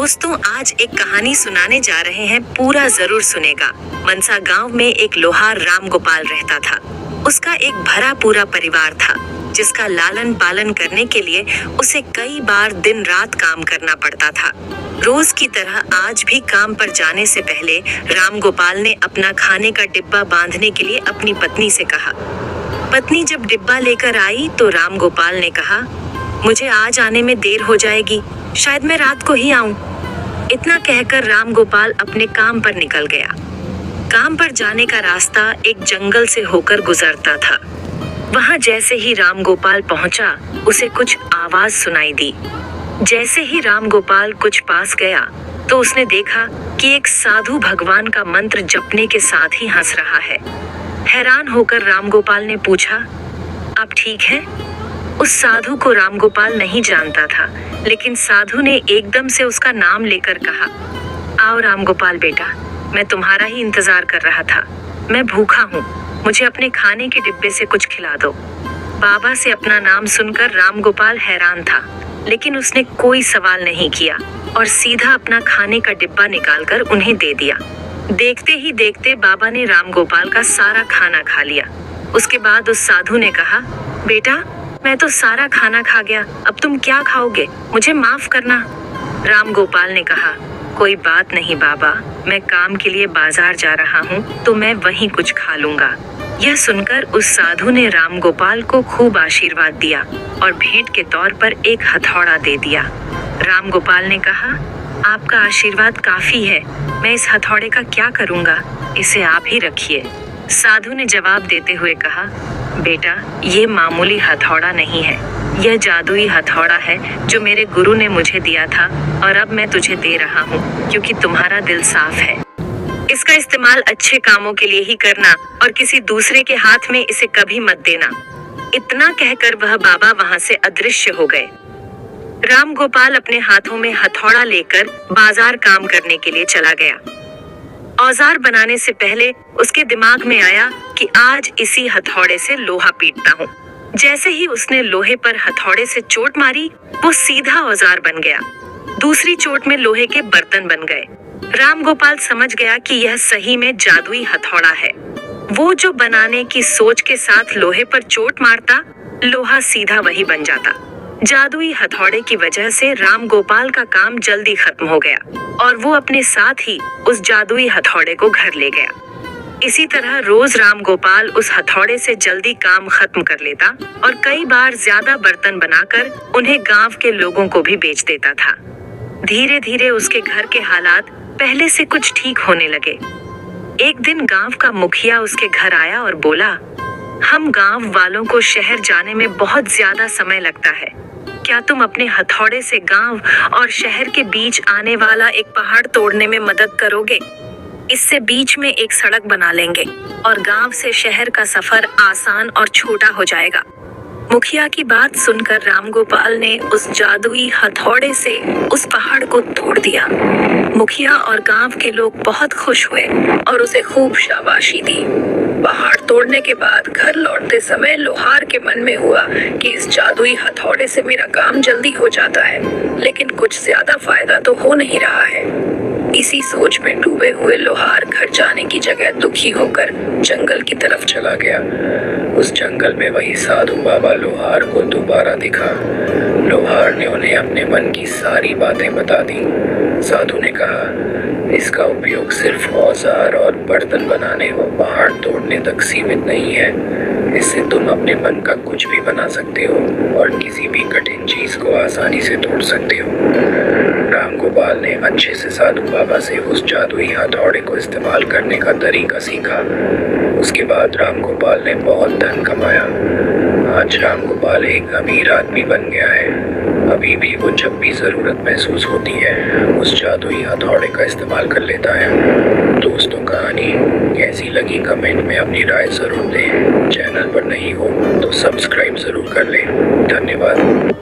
दोस्तों आज एक कहानी सुनाने जा रहे हैं, पूरा जरूर सुनेगा। मनसा गांव में एक लोहार राम गोपाल रहता था। उसका एक भरा पूरा परिवार था, जिसका लालन पालन करने के लिए उसे कई बार दिन रात काम करना पड़ता था। रोज की तरह आज भी काम पर जाने से पहले राम गोपाल ने अपना खाने का डिब्बा बांधने के लिए अपनी पत्नी से कहा। पत्नी जब डिब्बा लेकर आई तो राम गोपाल ने कहा, मुझे आज आने में देर हो जाएगी, शायद मैं रात को ही आऊं। इतना कहकर राम गोपाल अपने काम पर निकल गया। काम पर जाने का रास्ता एक जंगल से होकर गुजरता था। वहां जैसे ही राम गोपाल पहुंचा, उसे कुछ आवाज सुनाई दी। जैसे ही राम गोपाल कुछ पास गया तो उसने देखा कि एक साधु भगवान का मंत्र जपने के साथ ही हंस रहा है। हैरान होकर राम गोपाल ने पूछा, आप ठीक हैं? उस साधु को राम गोपाल नहीं जानता था, लेकिन साधु ने एकदम से उसका नाम लेकर कहा, आओ राम गोपाल बेटा, मैं तुम्हारा ही इंतजार कर रहा था। मैं भूखा हूँ, मुझे अपने खाने के डिब्बे से कुछ खिला दो। बाबा से अपना नाम सुनकर राम गोपाल हैरान था, लेकिन उसने कोई सवाल नहीं किया और सीधा अपना खाने का डिब्बा निकालकर उन्हें दे दिया। देखते ही देखते बाबा ने राम गोपाल का सारा खाना खा लिया। उसके बाद उस साधु ने कहा, बेटा मैं तो सारा खाना खा गया, अब तुम क्या खाओगे? मुझे माफ करना। राम गोपाल ने कहा, कोई बात नहीं बाबा, मैं काम के लिए बाजार जा रहा हूँ तो मैं वहीं कुछ खा लूंगा। यह सुनकर उस साधु ने राम गोपाल को खूब आशीर्वाद दिया और भेंट के तौर पर एक हथौड़ा दे दिया। राम गोपाल ने कहा, आपका आशीर्वाद काफी है, मैं इस हथौड़े का क्या करूंगा, इसे आप ही रखिए। साधु ने जवाब देते हुए कहा, बेटा ये मामूली हथौड़ा नहीं है, यह जादुई हथौड़ा है जो मेरे गुरु ने मुझे दिया था और अब मैं तुझे दे रहा हूँ क्योंकि तुम्हारा दिल साफ है। इसका इस्तेमाल अच्छे कामों के लिए ही करना और किसी दूसरे के हाथ में इसे कभी मत देना। इतना कहकर वह बाबा वहां से अदृश्य हो गए। राम गोपाल अपने हाथों में हथौड़ा लेकर बाजार काम करने के लिए चला गया। औजार बनाने से पहले उसके दिमाग में आया कि आज इसी हथौड़े से लोहा पीटता हूँ। जैसे ही उसने लोहे पर हथौड़े से चोट मारी, वो सीधा औजार बन गया। दूसरी चोट में लोहे के बर्तन बन गए। राम गोपाल समझ गया कि यह सही में जादुई हथौड़ा है। वो जो बनाने की सोच के साथ लोहे पर चोट मारता, लोहा सीधा वही बन जाता। जादुई हथौड़े की वजह से राम गोपाल का काम जल्दी खत्म हो गया और वो अपने साथ ही उस जादुई हथौड़े को घर ले गया। इसी तरह रोज राम गोपाल उस हथौड़े से जल्दी काम खत्म कर लेता और कई बार ज्यादा बर्तन बनाकर उन्हें गांव के लोगों को भी बेच देता था। धीरे धीरे उसके घर के हालात पहले से कुछ ठीक होने लगे। एक दिन गांव का मुखिया उसके घर आया और बोला, हम गांव वालों को शहर जाने में बहुत ज्यादा समय लगता है, क्या तुम अपने हथौड़े से गांव और शहर के बीच आने वाला एक पहाड़ तोड़ने में मदद करोगे? इससे बीच में एक सड़क बना लेंगे और गांव से शहर का सफर आसान और छोटा हो जाएगा। मुखिया की बात सुनकर राम गोपाल ने उस जादुई हथौड़े से उस पहाड़ को तोड़ दिया। मुखिया और गांव के लोग बहुत खुश हुए और उसे खूब शाबाशी दी। पहाड़ तोड़ने के बाद घर लौटते समय लोहार के मन में हुआ कि इस जादुई हथौड़े से मेरा काम जल्दी हो जाता है, लेकिन कुछ ज्यादा फायदा तो हो नहीं रहा है। इसी सोच में डूबे हुए लोहार घर जाने की जगह दुखी होकर जंगल की तरफ चला गया। उस जंगल में वही साधु बाबा लोहार को दोबारा दिखा। लोहार ने उन्हें अपने मन की सारी बातें बता दी। साधु ने कहा, इसका उपयोग सिर्फ औजार और बर्तन बनाने व पहाड़ तोड़ने तक सीमित नहीं है। इससे तुम अपने मन का कुछ भी बना सकते हो और किसी भी कठिन चीज को आसानी से तोड़ सकते हो। राम गोपाल ने अच्छे से साधु बाबा से उस जादुई हथौड़े को इस्तेमाल करने का तरीका सीखा। उसके बाद राम गोपाल ने बहुत धन कमाया। आज राम गोपाल एक अमीर आदमी बन गया है। अभी भी वो जब भी जरूरत महसूस होती है, उस जादुई हथौड़े का इस्तेमाल कर लेता है। दोस्तों कहानी कैसी लगी कमेंट में अपनी राय जरूर दें। चैनल पर नहीं हो तो सब्सक्राइब जरूर कर लें। धन्यवाद।